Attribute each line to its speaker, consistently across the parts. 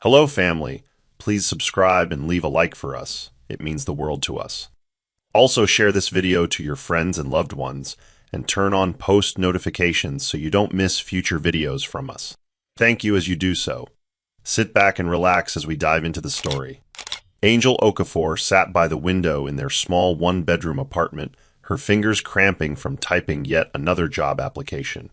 Speaker 1: Hello, family. Please subscribe and leave a like for us. It means the world to us. Also, share this video to your friends and loved ones, and turn on post notifications so you don't miss future videos from us. Thank you as you do so. Sit back and relax as we dive into the story. Angel Okafor sat by the window in their small one-bedroom apartment, her fingers cramping from typing yet another job application.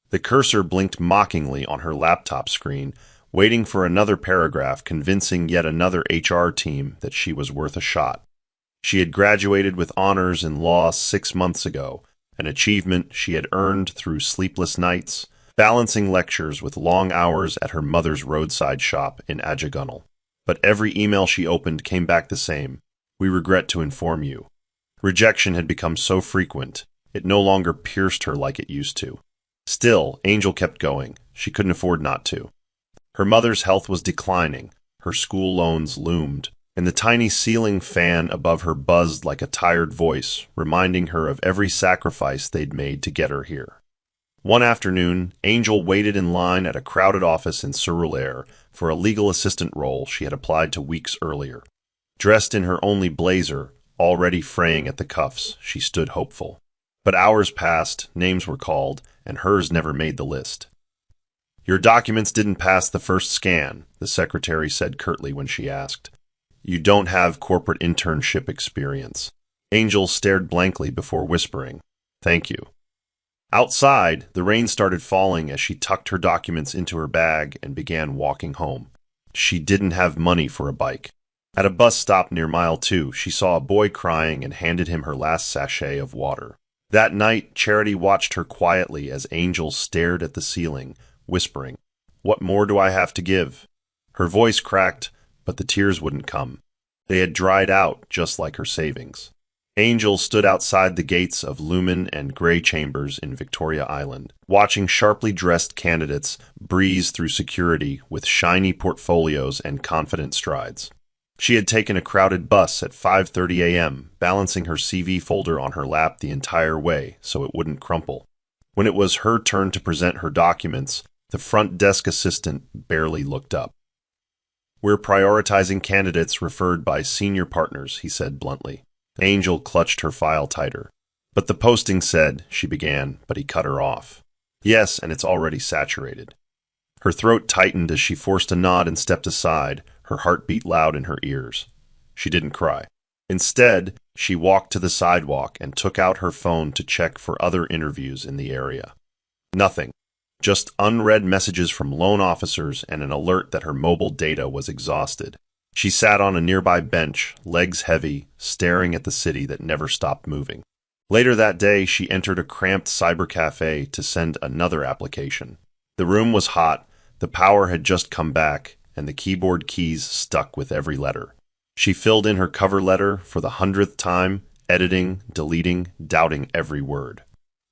Speaker 1: The cursor blinked mockingly on her laptop screen, waiting for another paragraph convincing yet another HR team that she was worth a shot. She had graduated with honors in law 6 months ago, an achievement she had earned through sleepless nights, balancing lectures with long hours at her mother's roadside shop in Ajagunal. But every email she opened came back the same. We regret to inform you. Rejection had become so frequent, it no longer pierced her like it used to. Still, Angel kept going. She couldn't afford not to. Her mother's health was declining, her school loans loomed, and the tiny ceiling fan above her buzzed like a tired voice, reminding her of every sacrifice they'd made to get her here. One afternoon, Angel waited in line at a crowded office in Surulere for a legal assistant role she had applied to weeks earlier. Dressed in her only blazer, already fraying at the cuffs, she stood hopeful. But hours passed, names were called, and hers never made the list. "Your documents didn't pass the first scan," the secretary said curtly when she asked. "You don't have corporate internship experience." Angel stared blankly before whispering, "Thank you." Outside, the rain started falling as she tucked her documents into her bag and began walking home. She didn't have money for a bike. At a bus stop near Mile 2, she saw a boy crying and handed him her last sachet of water. That night, Charity watched her quietly as Angel stared at the ceiling, whispering, "What more do I have to give?" Her voice cracked, but the tears wouldn't come. They had dried out just like her savings. Angel stood outside the gates of Lumen and Gray Chambers in Victoria Island, watching sharply dressed candidates breeze through security with shiny portfolios and confident strides. She had taken a crowded bus at 5:30 a.m., balancing her CV folder on her lap the entire way so it wouldn't crumple. When it was her turn to present her documents, the front desk assistant barely looked up. "We're prioritizing candidates referred by senior partners," he said bluntly. Angel clutched her file tighter. "But the posting said," she began, but he cut her off. "Yes, and it's already saturated." Her throat tightened as she forced a nod and stepped aside, her heart beat loud in her ears. She didn't cry. Instead, she walked to the sidewalk and took out her phone to check for other interviews in the area. Nothing. Just unread messages from loan officers and an alert that her mobile data was exhausted. She sat on a nearby bench, legs heavy, staring at the city that never stopped moving. Later that day, she entered a cramped cyber cafe to send another application. The room was hot, the power had just come back, and the keyboard keys stuck with every letter. She filled in her cover letter for the 100th time, editing, deleting, doubting every word.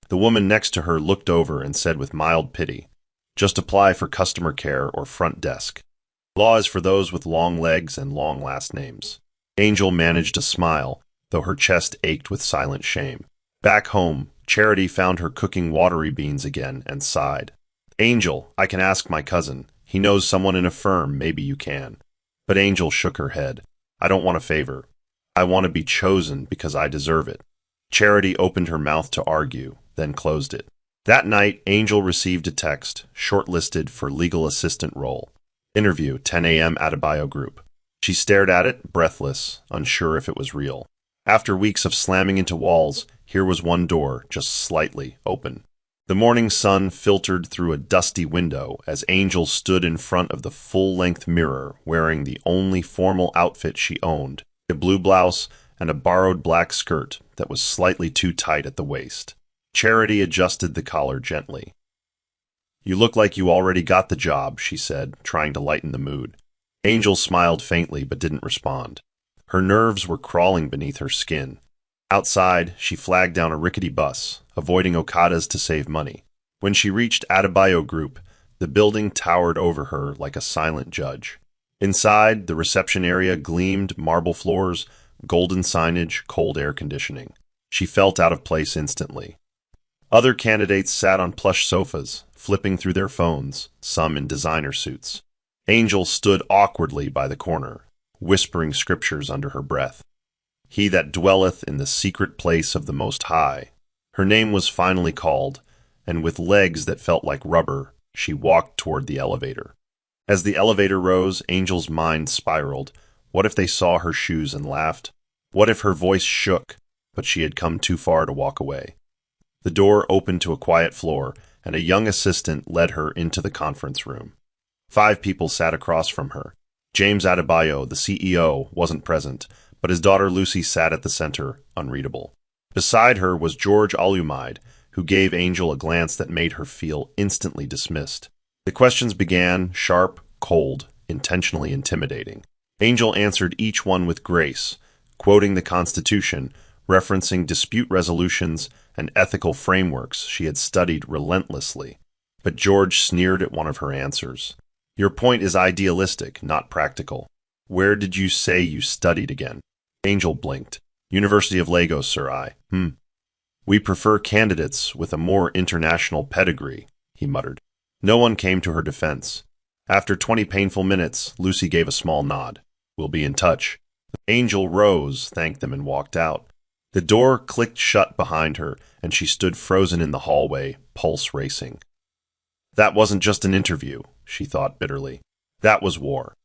Speaker 1: The woman next to her looked over and said with mild pity, "Just apply for customer care or front desk. Law is for those with long legs and long last names." Angel managed a smile, though her chest ached with silent shame. Back home, Charity found her cooking watery beans again and sighed. "Angel, I can ask my cousin. He knows someone in a firm, maybe you can." But Angel shook her head. "I don't want a favor. I want to be chosen because I deserve it." Charity opened her mouth to argue, then closed it. That night, Angel received a text, shortlisted for legal assistant role. Interview, 10 a.m. Adebayo Group. She stared at it, breathless, unsure if it was real. After weeks of slamming into walls, here was one door, just slightly open. The morning sun filtered through a dusty window as Angel stood in front of the full-length mirror wearing the only formal outfit she owned, a blue blouse and a borrowed black skirt that was slightly too tight at the waist. Charity adjusted the collar gently. "You look like you already got the job," she said, trying to lighten the mood. Angel smiled faintly but didn't respond. Her nerves were crawling beneath her skin. Outside, she flagged down a rickety bus, avoiding Okadas to save money. When she reached Adebayo Group, the building towered over her like a silent judge. Inside, the reception area gleamed marble floors, golden signage, cold air conditioning. She felt out of place instantly. Other candidates sat on plush sofas, flipping through their phones, some in designer suits. Angel stood awkwardly by the corner, whispering scriptures under her breath. He that dwelleth in the secret place of the Most High. Her name was finally called, and with legs that felt like rubber, she walked toward the elevator. As the elevator rose, Angel's mind spiraled. What if they saw her shoes and laughed? What if her voice shook, but she had come too far to walk away? The door opened to a quiet floor, and a young assistant led her into the conference room. 5 people sat across from her. James Adebayo, the CEO, wasn't present, but his daughter Lucy sat at the center, unreadable. Beside her was George Alumide, who gave Angel a glance that made her feel instantly dismissed. The questions began, sharp, cold, intentionally intimidating. Angel answered each one with grace, quoting the Constitution, referencing dispute resolutions and ethical frameworks she had studied relentlessly. But George sneered at one of her answers. Your point is idealistic, not practical. Where did you say you studied again? Angel blinked. University of Lagos, sir, We prefer candidates with a more international pedigree, he muttered. No one came to her defense. After 20 painful minutes, Lucy gave a small nod. We'll be in touch. Angel rose, thanked them, and walked out. The door clicked shut behind her, and she stood frozen in the hallway, pulse racing. That wasn't just an interview, she thought bitterly. That was war.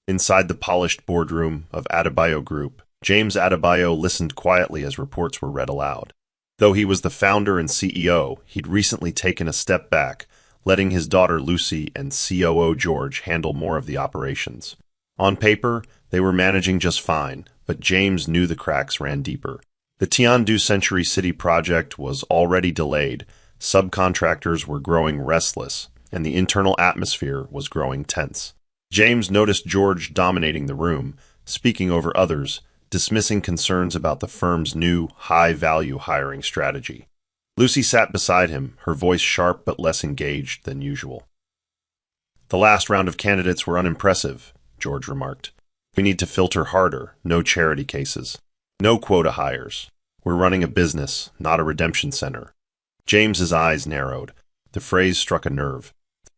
Speaker 1: Inside the polished boardroom of Adebayo Group, James Adebayo listened quietly as reports were read aloud. Though he was the founder and CEO, he'd recently taken a step back, letting his daughter Lucy and COO George handle more of the operations. On paper, they were managing just fine, but James knew the cracks ran deeper. The Tiandu Century City project was already delayed, subcontractors were growing restless, and the internal atmosphere was growing tense. James noticed George dominating the room, speaking over others, dismissing concerns about the firm's new, high-value hiring strategy. Lucy sat beside him, her voice sharp but less engaged than usual. The last round of candidates were unimpressive, George remarked. We need to filter harder, no charity cases. No quota hires. We're running a business, not a redemption center. James's eyes narrowed. The phrase struck a nerve.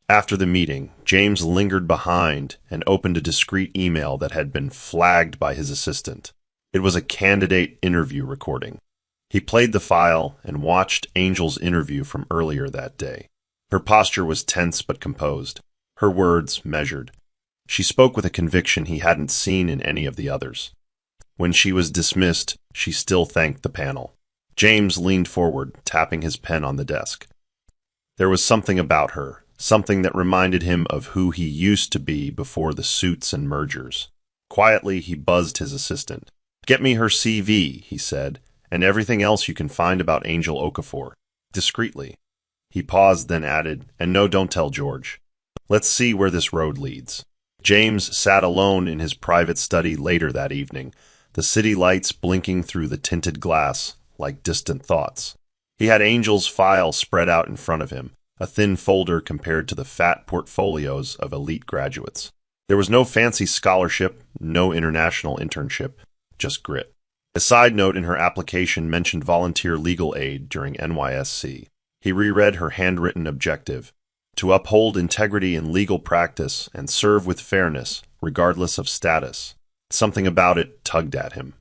Speaker 1: After the meeting, James lingered behind and opened a discreet email that had been flagged by his assistant. It was a candidate interview recording. He played the file and watched Angel's interview from earlier that day. Her posture was tense but composed. Her words measured. She spoke with a conviction he hadn't seen in any of the others. When she was dismissed, she still thanked the panel. James leaned forward, tapping his pen on the desk. There was something about her, something that reminded him of who he used to be before the suits and mergers. Quietly, he buzzed his assistant. Get me her CV, he said, and everything else you can find about Angel Okafor. Discreetly. He paused, then added, and no, don't tell George. Let's see where this road leads. James sat alone in his private study later that evening, the city lights blinking through the tinted glass like distant thoughts. He had Angel's file spread out in front of him, a thin folder compared to the fat portfolios of elite graduates. There was no fancy scholarship, no international internship, just grit. A side note in her application mentioned volunteer legal aid during NYSC. He reread her handwritten objective: to uphold integrity in legal practice and serve with fairness, regardless of status. Something about it tugged at him.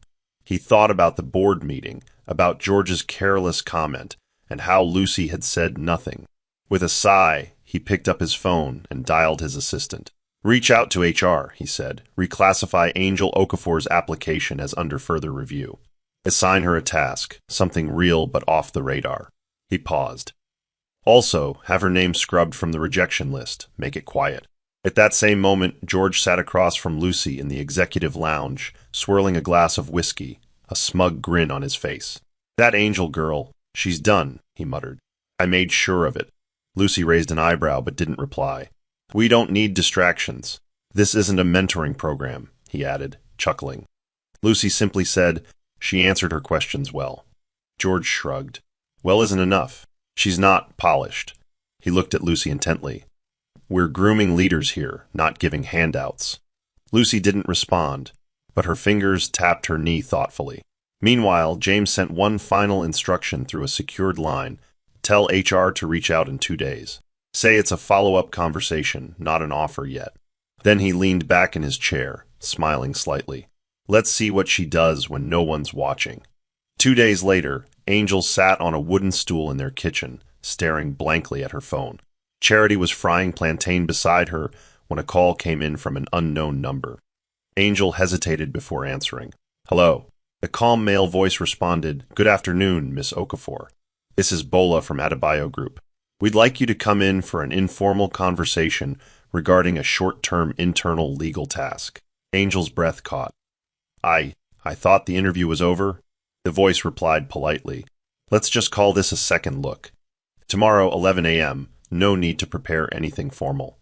Speaker 1: He thought about the board meeting, about George's careless comment, and how Lucy had said nothing. With a sigh, he picked up his phone and dialed his assistant. Reach out to HR, he said. Reclassify Angel Okafor's application as under further review. Assign her a task, something real but off the radar. He paused. Also, have her name scrubbed from the rejection list. Make it quiet. At that same moment, George sat across from Lucy in the executive lounge, swirling a glass of whiskey, a smug grin on his face. That Angel girl, she's done, he muttered. I made sure of it. Lucy raised an eyebrow but didn't reply. We don't need distractions. This isn't a mentoring program, he added, chuckling. Lucy simply said, she answered her questions well. George shrugged. Well isn't enough. She's not polished. He looked at Lucy intently. We're grooming leaders here, not giving handouts. Lucy didn't respond, but her fingers tapped her knee thoughtfully. Meanwhile, James sent one final instruction through a secured line. Tell HR to reach out in 2 days. Say it's a follow-up conversation, not an offer yet. Then he leaned back in his chair, smiling slightly. Let's see what she does when no one's watching. 2 days later, Angel sat on a wooden stool in their kitchen, staring blankly at her phone. Charity was frying plantain beside her when a call came in from an unknown number. Angel hesitated before answering. Hello. A calm male voice responded, Good afternoon, Miss Okafor. This is Bola from Adebayo Group. We'd like you to come in for an informal conversation regarding a short-term internal legal task. Angel's breath caught. I thought the interview was over. The voice replied politely. Let's just call this a second look. Tomorrow, 11 a.m., no need to prepare anything formal.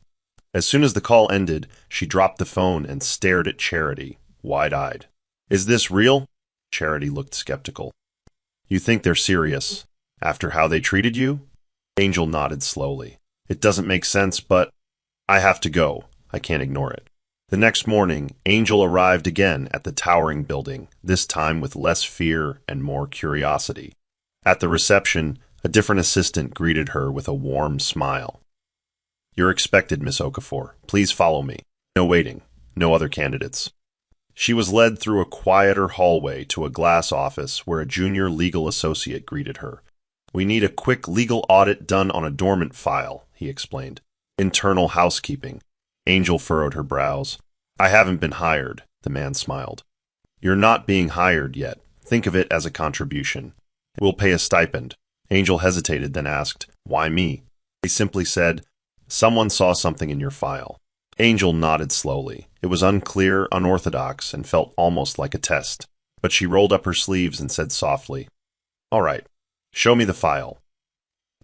Speaker 1: As soon as the call ended, she dropped the phone and stared at Charity, wide-eyed. Is this real? Charity looked skeptical. You think they're serious? After how they treated you? Angel nodded slowly. It doesn't make sense, but I have to go. I can't ignore it. The next morning, Angel arrived again at the towering building, this time with less fear and more curiosity. At the reception, a different assistant greeted her with a warm smile. You're expected, Miss Okafor. Please follow me. No waiting. No other candidates. She was led through a quieter hallway to a glass office where a junior legal associate greeted her. We need a quick legal audit done on a dormant file, he explained. Internal housekeeping. Angel furrowed her brows. I haven't been hired, the man smiled. You're not being hired yet. Think of it as a contribution. We'll pay a stipend. Angel hesitated, then asked, Why me? He simply said, Someone saw something in your file. Angel nodded slowly. It was unclear, unorthodox, and felt almost like a test. But she rolled up her sleeves and said softly, All right, show me the file.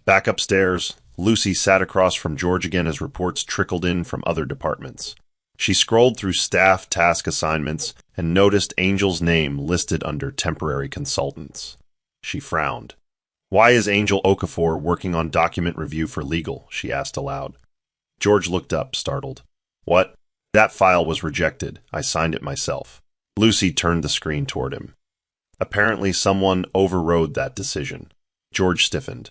Speaker 1: Back upstairs, Lucy sat across from George again as reports trickled in from other departments. She scrolled through staff task assignments and noticed Angel's name listed under temporary consultants. She frowned. Why is Angel Okafor working on document review for legal? She asked aloud. George looked up, startled. What? That file was rejected. I signed it myself. Lucy turned the screen toward him. Apparently someone overrode that decision. George stiffened.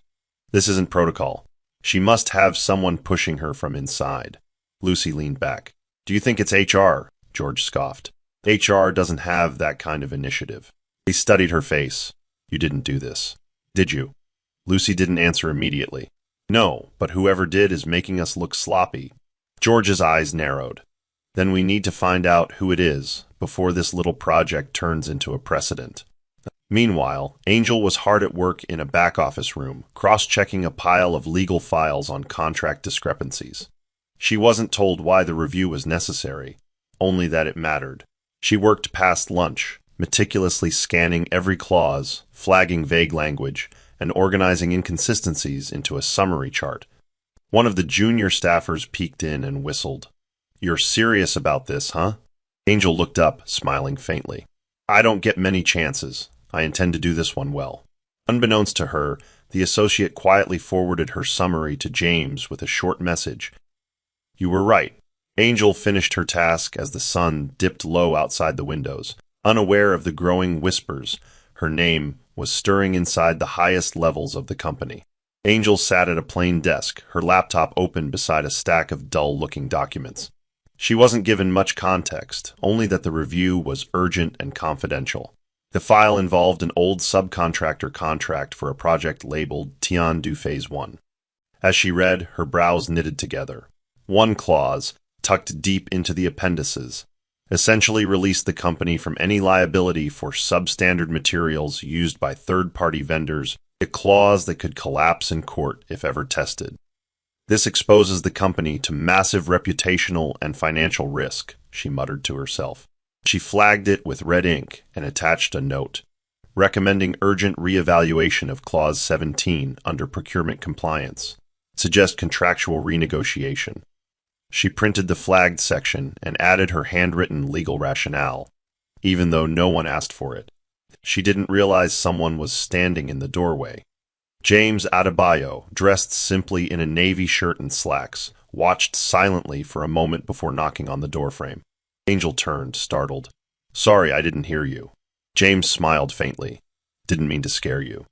Speaker 1: This isn't protocol. She must have someone pushing her from inside. Lucy leaned back. Do you think it's HR? George scoffed. HR doesn't have that kind of initiative. He studied her face. You didn't do this. Did you? Lucy didn't answer immediately. No, but whoever did is making us look sloppy. George's eyes narrowed. Then we need to find out who it is before this little project turns into a precedent. Meanwhile, Angel was hard at work in a back office room, cross-checking a pile of legal files on contract discrepancies. She wasn't told why the review was necessary, only that it mattered. She worked past lunch, meticulously scanning every clause, flagging vague language, and organizing inconsistencies into a summary chart. One of the junior staffers peeked in and whistled. You're serious about this, huh? Angel looked up, smiling faintly. I don't get many chances. I intend to do this one well. Unbeknownst to her, the associate quietly forwarded her summary to James with a short message. You were right. Angel finished her task as the sun dipped low outside the windows. Unaware of the growing whispers, her name was stirring inside the highest levels of the company. Angel sat at a plain desk, her laptop open beside a stack of dull-looking documents. She wasn't given much context, only that the review was urgent and confidential. The file involved an old subcontractor contract for a project labeled Tian Du Phase 1. As she read, her brows knitted together. One clause, tucked deep into the appendices, essentially released the company from any liability for substandard materials used by third-party vendors, a clause that could collapse in court if ever tested. This exposes the company to massive reputational and financial risk, she muttered to herself. She flagged it with red ink and attached a note, recommending urgent reevaluation of Clause 17 under procurement compliance. Suggest contractual renegotiation. She printed the flagged section and added her handwritten legal rationale, even though no one asked for it. She didn't realize someone was standing in the doorway. James Adebayo, dressed simply in a navy shirt and slacks, watched silently for a moment before knocking on the doorframe. Angel turned, startled. Sorry, I didn't hear you. James smiled faintly. Didn't mean to scare you.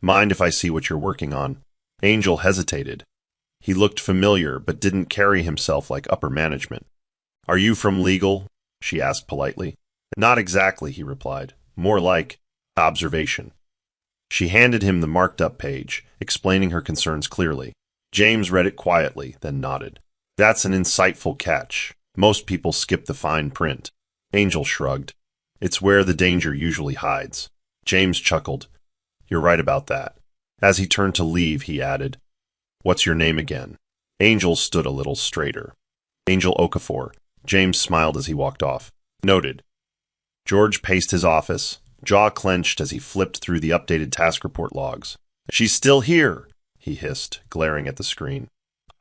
Speaker 1: Mind if I see what you're working on? Angel hesitated. He looked familiar, but didn't carry himself like upper management. Are you from legal? She asked politely. Not exactly, he replied. More like observation. She handed him the marked-up page, explaining her concerns clearly. James read it quietly, then nodded. That's an insightful catch. Most people skip the fine print. Angel shrugged. It's where the danger usually hides. James chuckled. You're right about that. As he turned to leave, he added, What's your name again? Angel stood a little straighter. Angel Okafor. James smiled as he walked off. Noted. George paced his office, jaw clenched as he flipped through the updated task report logs. She's still here, he hissed, glaring at the screen.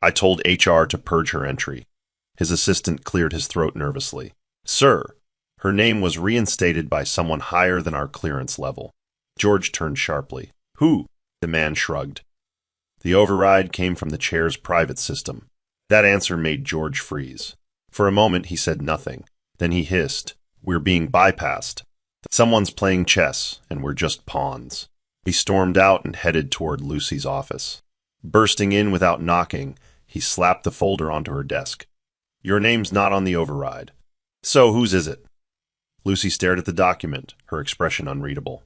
Speaker 1: I told HR to purge her entry. His assistant cleared his throat nervously. Sir, her name was reinstated by someone higher than our clearance level. George turned sharply. Who? The man shrugged. The override came from the chair's private system. That answer made George freeze. For a moment, he said nothing. Then he hissed, We're being bypassed. Someone's playing chess, and we're just pawns. He stormed out and headed toward Lucy's office. Bursting in without knocking, he slapped the folder onto her desk. Your name's not on the override. So whose is it? Lucy stared at the document, her expression unreadable.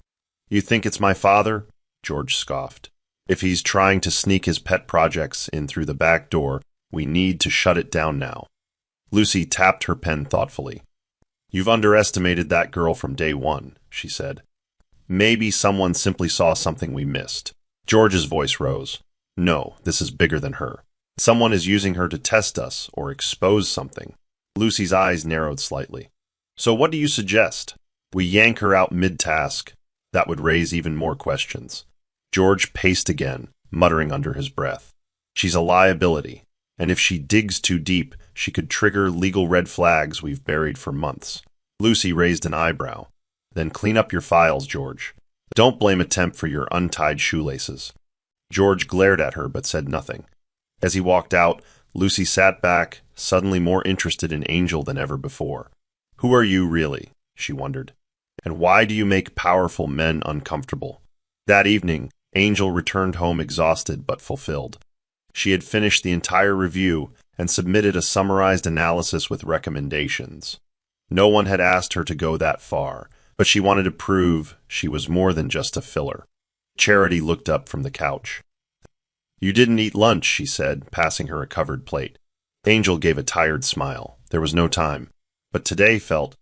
Speaker 1: You think it's my father? George scoffed. If he's trying to sneak his pet projects in through the back door, we need to shut it down now. Lucy tapped her pen thoughtfully. You've underestimated that girl from day one, she said. Maybe someone simply saw something we missed. George's voice rose. No, this is bigger than her. Someone is using her to test us or expose something. Lucy's eyes narrowed slightly. So what do you suggest? We yank her out mid-task. That would raise even more questions. George paced again, muttering under his breath. She's a liability, and if she digs too deep, she could trigger legal red flags we've buried for months. Lucy raised an eyebrow. Then clean up your files, George. Don't blame a temp for your untied shoelaces. George glared at her but said nothing. As he walked out, Lucy sat back, suddenly more interested in Angel than ever before. Who are you really? She wondered. And why do you make powerful men uncomfortable? That evening, Angel returned home exhausted but fulfilled. She had finished the entire review and submitted a summarized analysis with recommendations. No one had asked her to go that far, but she wanted to prove she was more than just a filler. Charity looked up from the couch. You didn't eat lunch, she said, passing her a covered plate. Angel gave a tired smile. There was no time, but today felt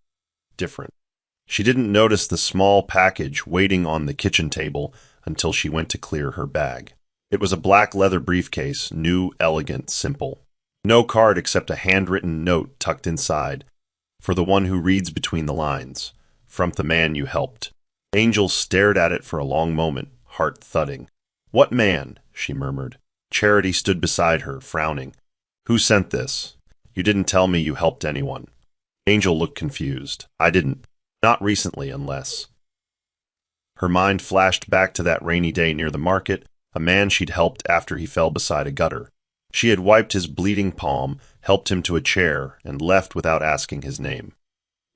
Speaker 1: different. She didn't notice the small package waiting on the kitchen table until she went to clear her bag. It was a black leather briefcase, new, elegant, simple. No card except a handwritten note tucked inside, for the one who reads between the lines, from the man you helped. Angel stared at it for a long moment, heart thudding. What man? She murmured. Charity stood beside her, frowning. Who sent this? You didn't tell me you helped anyone. Angel looked confused. I didn't. Not recently, unless. Her mind flashed back to that rainy day near the market, a man she'd helped after he fell beside a gutter. She had wiped his bleeding palm, helped him to a chair, and left without asking his name.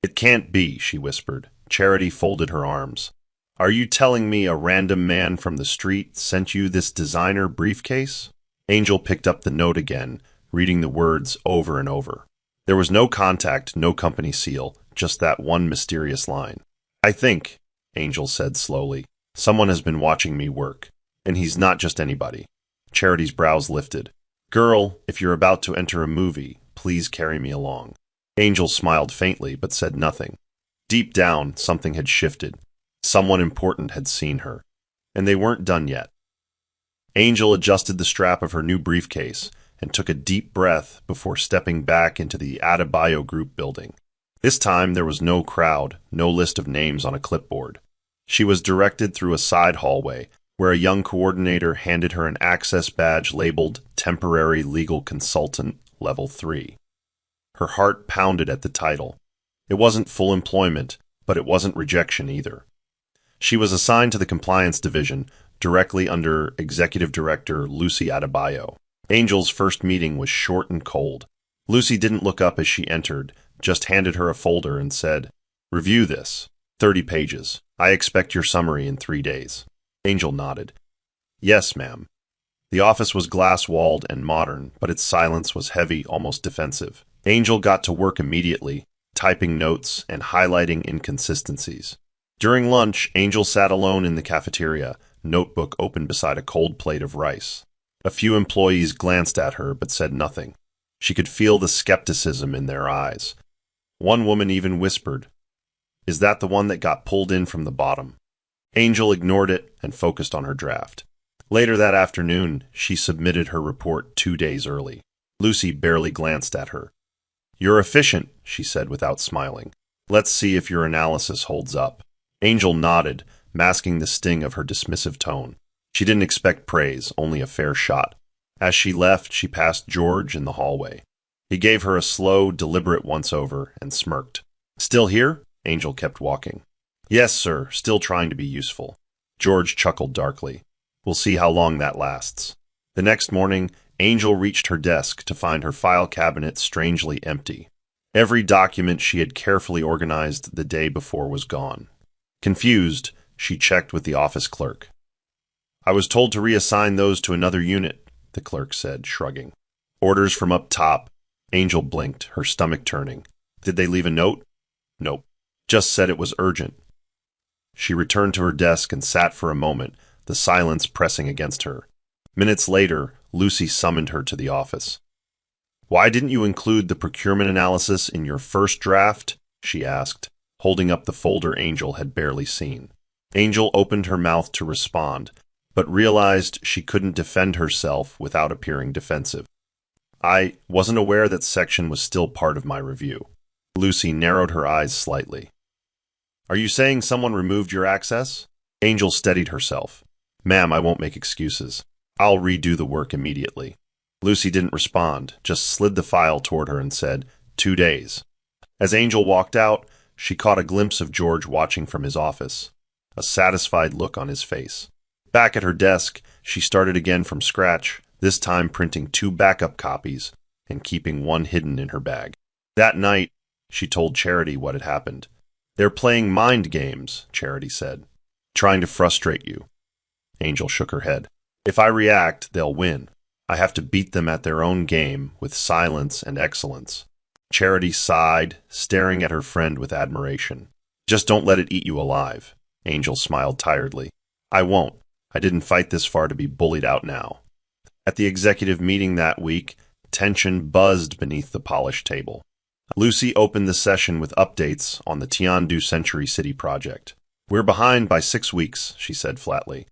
Speaker 1: It can't be, she whispered. Charity folded her arms. Are you telling me a random man from the street sent you this designer briefcase? Angel picked up the note again, reading the words over and over. There was no contact, no company seal, just that one mysterious line. I think, Angel said slowly, someone has been watching me work. And he's not just anybody. Charity's brows lifted. Girl, if you're about to enter a movie, please carry me along. Angel smiled faintly, but said nothing. Deep down, something had shifted. Someone important had seen her. And they weren't done yet. Angel adjusted the strap of her new briefcase and took a deep breath before stepping back into the Adebayo Group building. This time there was no crowd, no list of names on a clipboard. She was directed through a side hallway where a young coordinator handed her an access badge labeled Temporary Legal Consultant Level 3. Her heart pounded at the title. It wasn't full employment, but it wasn't rejection either. She was assigned to the Compliance Division, directly under Executive Director Lucy Adebayo. Angel's first meeting was short and cold. Lucy didn't look up as she entered, just handed her a folder and said, Review this. 30 pages. I expect your summary in 3 days. Angel nodded. Yes, ma'am. The office was glass-walled and modern, but its silence was heavy, almost defensive. Angel got to work immediately, typing notes and highlighting inconsistencies. During lunch, Angel sat alone in the cafeteria, notebook open beside a cold plate of rice. A few employees glanced at her but said nothing. She could feel the skepticism in their eyes. One woman even whispered, "Is that the one that got pulled in from the bottom?" Angel ignored it and focused on her draft. Later that afternoon, she submitted her report 2 days early. Lucy barely glanced at her. "You're efficient," she said without smiling. "Let's see if your analysis holds up." Angel nodded, masking the sting of her dismissive tone. She didn't expect praise, only a fair shot. As she left, she passed George in the hallway. He gave her a slow, deliberate once-over and smirked. "Still here?" Angel kept walking. "Yes, sir, still trying to be useful." George chuckled darkly. "We'll see how long that lasts." The next morning, Angel reached her desk to find her file cabinet strangely empty. Every document she had carefully organized the day before was gone. Confused, she checked with the office clerk. "I was told to reassign those to another unit," the clerk said, shrugging. "Orders from up top." Angel blinked, her stomach turning. "Did they leave a note?" "Nope. Just said it was urgent." She returned to her desk and sat for a moment, the silence pressing against her. Minutes later, Lucy summoned her to the office. "Why didn't you include the procurement analysis in your first draft?" she asked, holding up the folder Angel had barely seen. Angel opened her mouth to respond, but realized she couldn't defend herself without appearing defensive. "I wasn't aware that section was still part of my review." Lucy narrowed her eyes slightly. "Are you saying someone removed your access?" Angel steadied herself. "Ma'am, I won't make excuses. I'll redo the work immediately." Lucy didn't respond, just slid the file toward her and said, 2 days. As Angel walked out, she caught a glimpse of George watching from his office, a satisfied look on his face. Back at her desk, she started again from scratch, this time printing 2 backup copies and keeping one hidden in her bag. That night, she told Charity what had happened. "They're playing mind games," Charity said. "Trying to frustrate you." Angel shook her head. "If I react, they'll win. I have to beat them at their own game with silence and excellence." Charity sighed, staring at her friend with admiration. "Just don't let it eat you alive." Angel smiled tiredly. "I won't. I didn't fight this far to be bullied out now." At the executive meeting that week, tension buzzed beneath the polished table. Lucy opened the session with updates on the Tiandu Century City project. "We're behind by 6 weeks," she said flatly.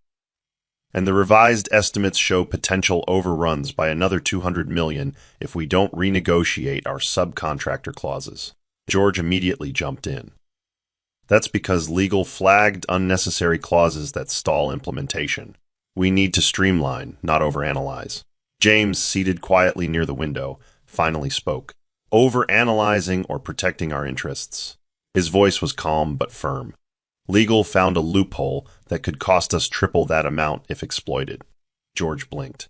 Speaker 1: "And the revised estimates show potential overruns by another 200 million if we don't renegotiate our subcontractor clauses." George immediately jumped in. "That's because legal flagged unnecessary clauses that stall implementation. We need to streamline, not overanalyze." James, seated quietly near the window, finally spoke. "Overanalyzing or protecting our interests." His voice was calm but firm. "Legal found a loophole that could cost us triple that amount if exploited." George blinked.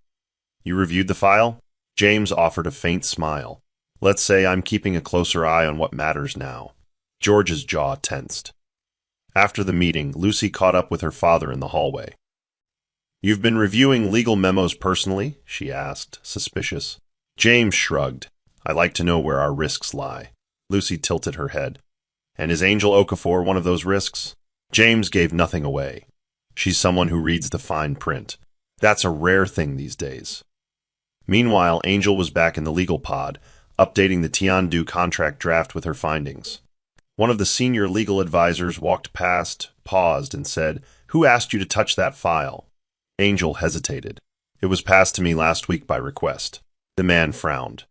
Speaker 1: "You reviewed the file?" James offered a faint smile. "Let's say I'm keeping a closer eye on what matters now." George's jaw tensed. After the meeting, Lucy caught up with her father in the hallway. "You've been reviewing legal memos personally?" she asked, suspicious. James shrugged. "I like to know where our risks lie." Lucy tilted her head. "And is Angel Okafor one of those risks?" James gave nothing away. "She's someone who reads the fine print. That's a rare thing these days." Meanwhile, Angel was back in the legal pod, updating the Tiandu contract draft with her findings. One of the senior legal advisors walked past, paused, and said, "Who asked you to touch that file?" Angel hesitated. "It was passed to me last week by request." The man frowned.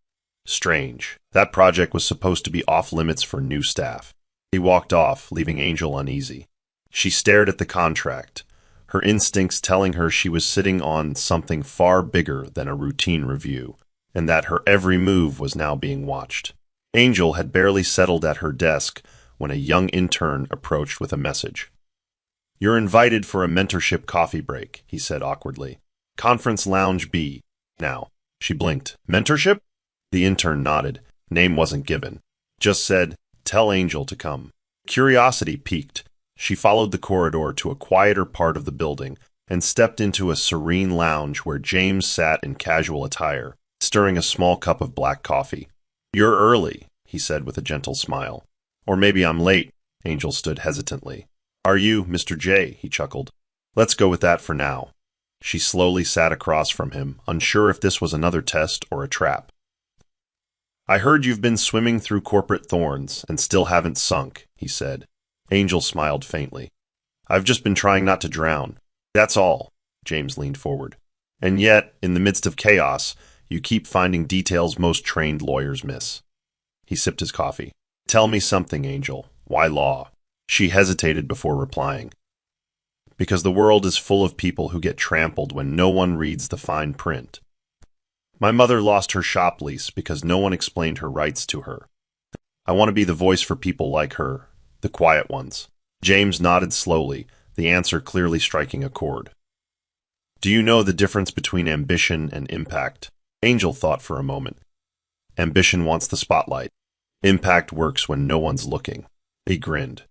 Speaker 1: "Strange. That project was supposed to be off limits for new staff." He walked off, leaving Angel uneasy. She stared at the contract, her instincts telling her she was sitting on something far bigger than a routine review, and that her every move was now being watched. Angel had barely settled at her desk when a young intern approached with a message. "You're invited for a mentorship coffee break," he said awkwardly. "Conference Lounge B. Now." She blinked. "Mentorship?" The intern nodded. Name wasn't given. Just said, "Tell Angel to come." Curiosity piqued. She followed the corridor to a quieter part of the building and stepped into a serene lounge where James sat in casual attire, stirring a small cup of black coffee. You're early, he said with a gentle smile. Or maybe I'm late. Angel stood hesitantly. Are you, Mr. J? He chuckled. Let's go with that for now. She slowly sat across from him, unsure if this was another test or a trap. I heard you've been swimming through corporate thorns and still haven't sunk, he said. Angel smiled faintly. I've just been trying not to drown. That's all. James leaned forward. And yet, in the midst of chaos, you keep finding details most trained lawyers miss. He sipped his coffee. Tell me something, Angel. Why law? She hesitated before replying. Because the world is full of people who get trampled when no one reads the fine print. My mother lost her shop lease because no one explained her rights to her. I want to be the voice for people like her, the quiet ones. James nodded slowly, the answer clearly striking a chord. Do you know the difference between ambition and impact? Angel thought for a moment. Ambition wants the spotlight. Impact works when no one's looking. He grinned.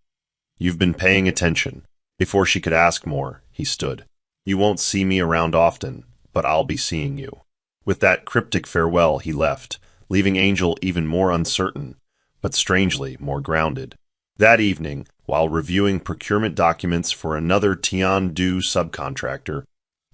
Speaker 1: You've been paying attention. Before she could ask more, he stood. You won't see me around often, but I'll be seeing you. With that cryptic farewell, he left, leaving Angel even more uncertain, but strangely more grounded. That evening, while reviewing procurement documents for another Tian-Du subcontractor,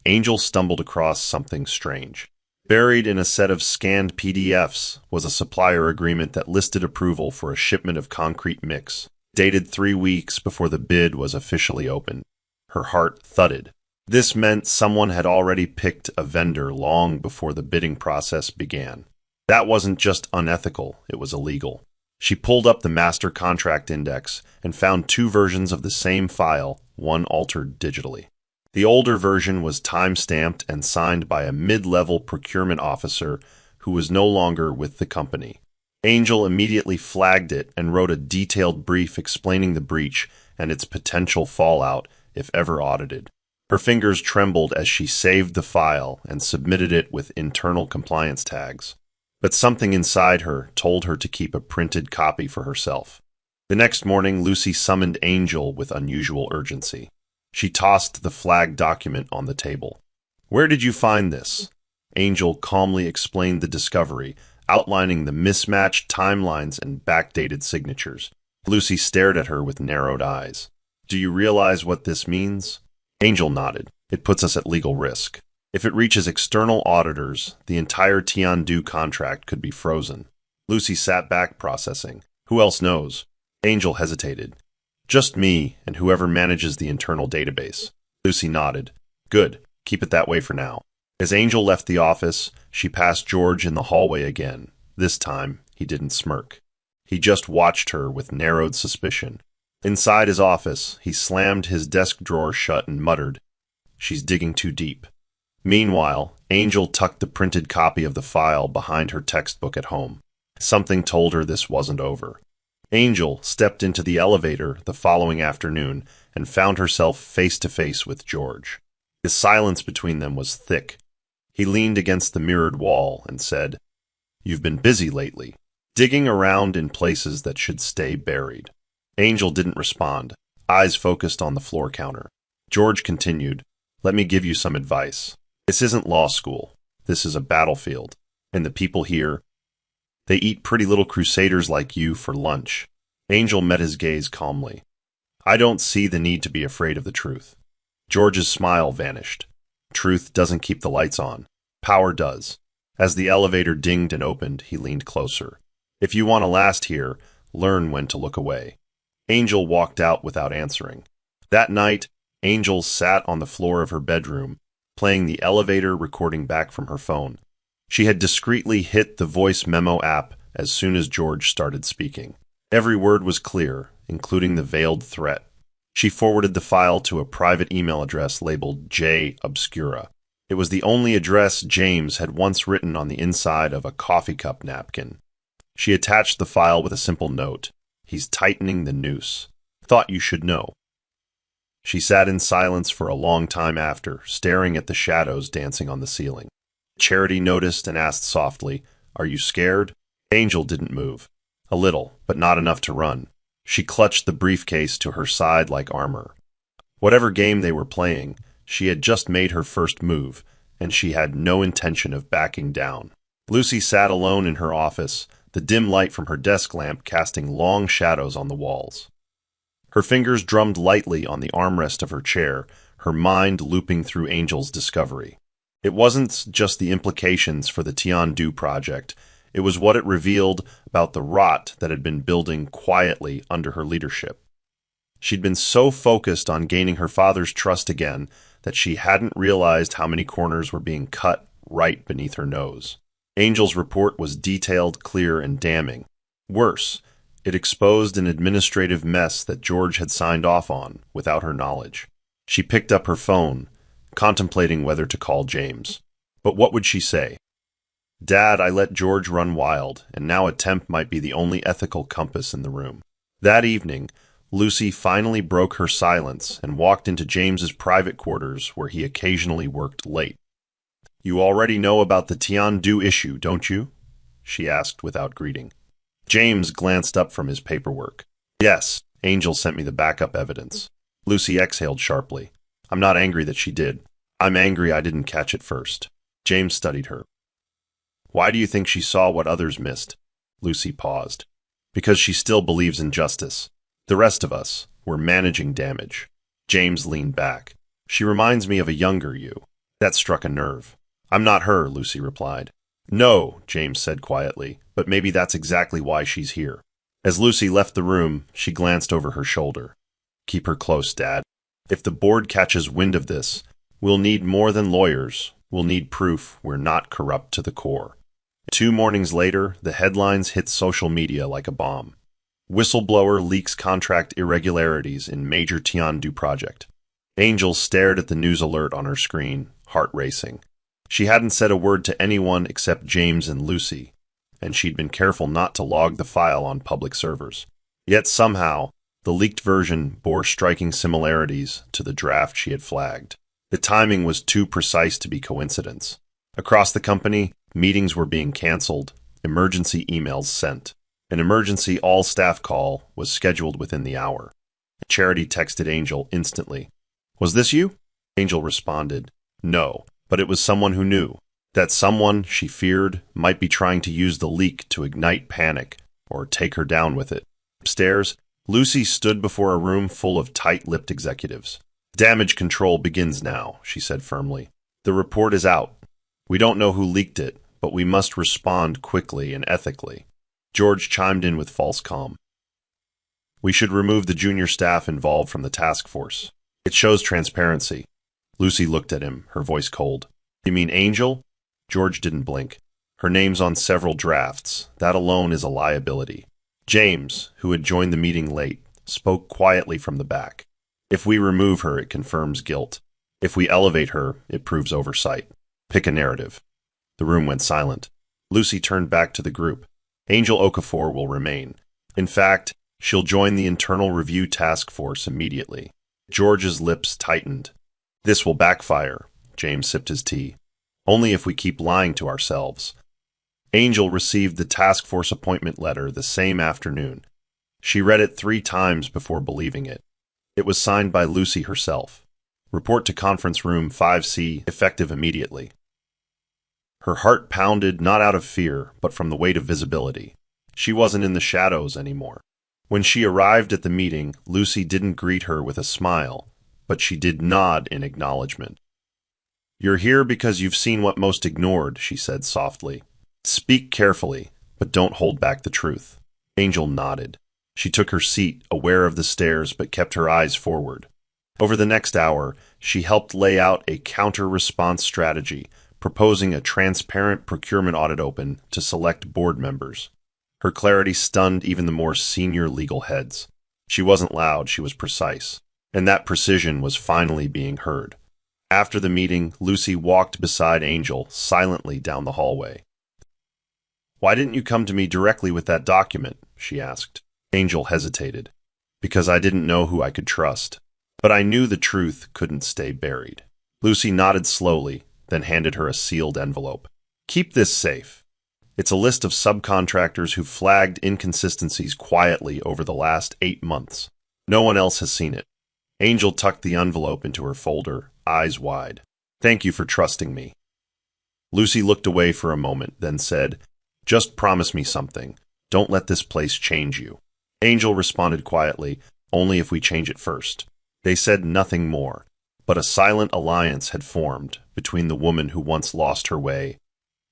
Speaker 1: Angel stumbled across something strange. Buried in a set of scanned PDFs was a supplier agreement that listed approval for a shipment of concrete mix, dated 3 weeks before the bid was officially opened. Her heart thudded. This meant someone had already picked a vendor long before the bidding process began. That wasn't just unethical, it was illegal. She pulled up the master contract index and found 2 versions of the same file, one altered digitally. The older version was time-stamped and signed by a mid-level procurement officer who was no longer with the company. Angel immediately flagged it and wrote a detailed brief explaining the breach and its potential fallout if ever audited. Her fingers trembled as she saved the file and submitted it with internal compliance tags. But something inside her told her to keep a printed copy for herself. The next morning, Lucy summoned Angel with unusual urgency. She tossed the flagged document on the table. Where did you find this? Angel calmly explained the discovery, outlining the mismatched timelines and backdated signatures. Lucy stared at her with narrowed eyes. Do you realize what this means? Angel nodded. It puts us at legal risk. If it reaches external auditors, the entire Tian-Du contract could be frozen. Lucy sat back processing. Who else knows? Angel hesitated. Just me and whoever manages the internal database. Lucy nodded. Good. Keep it that way for now. As Angel left the office, she passed George in the hallway again. This time, he didn't smirk. He just watched her with narrowed suspicion. Inside his office, he slammed his desk drawer shut and muttered, She's digging too deep. Meanwhile, Angel tucked the printed copy of the file behind her textbook at home. Something told her this wasn't over. Angel stepped into the elevator the following afternoon and found herself face to face with George. The silence between them was thick. He leaned against the mirrored wall and said, You've been busy lately, digging around in places that should stay buried. Angel didn't respond, eyes focused on the floor counter. George continued, Let me give you some advice. This isn't law school. This is a battlefield. And the people here, they eat pretty little crusaders like you for lunch. Angel met his gaze calmly. I don't see the need to be afraid of the truth. George's smile vanished. Truth doesn't keep the lights on. Power does. As the elevator dinged and opened, he leaned closer. If you want to last here, learn when to look away. Angel walked out without answering. That night, Angel sat on the floor of her bedroom, playing the elevator recording back from her phone. She had discreetly hit the voice memo app as soon as George started speaking. Every word was clear, including the veiled threat. She forwarded the file to a private email address labeled J Obscura. It was the only address James had once written on the inside of a coffee cup napkin. She attached the file with a simple note. He's tightening the noose. Thought you should know. She sat in silence for a long time after, staring at the shadows dancing on the ceiling. Charity noticed and asked softly, Are you scared? Angel didn't move. A little, but not enough to run. She clutched the briefcase to her side like armor. Whatever game they were playing, she had just made her first move, and she had no intention of backing down. Lucy sat alone in her office, the dim light from her desk lamp casting long shadows on the walls. Her fingers drummed lightly on the armrest of her chair, her mind looping through Angel's discovery. It wasn't just the implications for the Tian-Du project, it was what it revealed about the rot that had been building quietly under her leadership. She'd been so focused on gaining her father's trust again that she hadn't realized how many corners were being cut right beneath her nose. Angel's report was detailed, clear, and damning. Worse, it exposed an administrative mess that George had signed off on without her knowledge. She picked up her phone, contemplating whether to call James. But what would she say? "Dad, I let George run wild, and now a temp might be the only ethical compass in the room." That evening, Lucy finally broke her silence and walked into James's private quarters where he occasionally worked late. "You already know about the Tian-Du issue, don't you?" she asked without greeting. James glanced up from his paperwork. "Yes, Angel sent me the backup evidence." Lucy exhaled sharply. "I'm not angry that she did. I'm angry I didn't catch it first." James studied her. "Why do you think she saw what others missed?" Lucy paused. "Because she still believes in justice. The rest of us, we're managing damage." James leaned back. "She reminds me of a younger you." That struck a nerve. "I'm not her," Lucy replied. "No," James said quietly, "but maybe that's exactly why she's here." As Lucy left the room, she glanced over her shoulder. "Keep her close, Dad. If the board catches wind of this, we'll need more than lawyers. We'll need proof we're not corrupt to the core." 2 mornings later, the headlines hit social media like a bomb. Whistleblower leaks contract irregularities in major Tian-Du project. Angel stared at the news alert on her screen, heart racing. She hadn't said a word to anyone except James and Lucy, and she'd been careful not to log the file on public servers. Yet somehow, the leaked version bore striking similarities to the draft she had flagged. The timing was too precise to be coincidence. Across the company, meetings were being canceled, emergency emails sent. An emergency all-staff call was scheduled within the hour. Charity texted Angel instantly. "Was this you?" Angel responded, "No, but it was someone who knew." That someone, she feared, might be trying to use the leak to ignite panic or take her down with it. Upstairs, Lucy stood before a room full of tight-lipped executives. "Damage control begins now," she said firmly. "The report is out. We don't know who leaked it, but we must respond quickly and ethically." George chimed in with false calm. "We should remove the junior staff involved from the task force. It shows transparency." Lucy looked at him, her voice cold. "You mean Angel?" George didn't blink. "Her name's on several drafts. That alone is a liability." James, who had joined the meeting late, spoke quietly from the back. "If we remove her, it confirms guilt. If we elevate her, it proves oversight. Pick a narrative." The room went silent. Lucy turned back to the group. "Angel Okafor will remain. In fact, she'll join the internal review task force immediately." George's lips tightened. "This will backfire," James sipped his tea. "Only if we keep lying to ourselves." Angel received the task force appointment letter the same afternoon. She read it 3 times before believing it. It was signed by Lucy herself. "Report to conference room 5C, effective immediately." Her heart pounded not out of fear, but from the weight of visibility. She wasn't in the shadows anymore. When she arrived at the meeting, Lucy didn't greet her with a smile, but she did nod in acknowledgement. "You're here because you've seen what most ignored," she said softly. "Speak carefully, but don't hold back the truth." Angel nodded. She took her seat, aware of the stares, but kept her eyes forward. Over the next hour, she helped lay out a counter-response strategy, proposing a transparent procurement audit open to select board members. Her clarity stunned even the more senior legal heads. She wasn't loud, she was precise, and that precision was finally being heard. After the meeting, Lucy walked beside Angel silently down the hallway. "Why didn't you come to me directly with that document?" she asked. Angel hesitated. "Because I didn't know who I could trust. But I knew the truth couldn't stay buried." Lucy nodded slowly, then handed her a sealed envelope. "Keep this safe. It's a list of subcontractors who flagged inconsistencies quietly over the last 8 months. No one else has seen it." Angel tucked the envelope into her folder, eyes wide. "Thank you for trusting me." Lucy looked away for a moment, then said, "Just promise me something. Don't let this place change you. Angel responded quietly, only if we change it first. They said nothing more, but a silent alliance had formed between the woman who once lost her way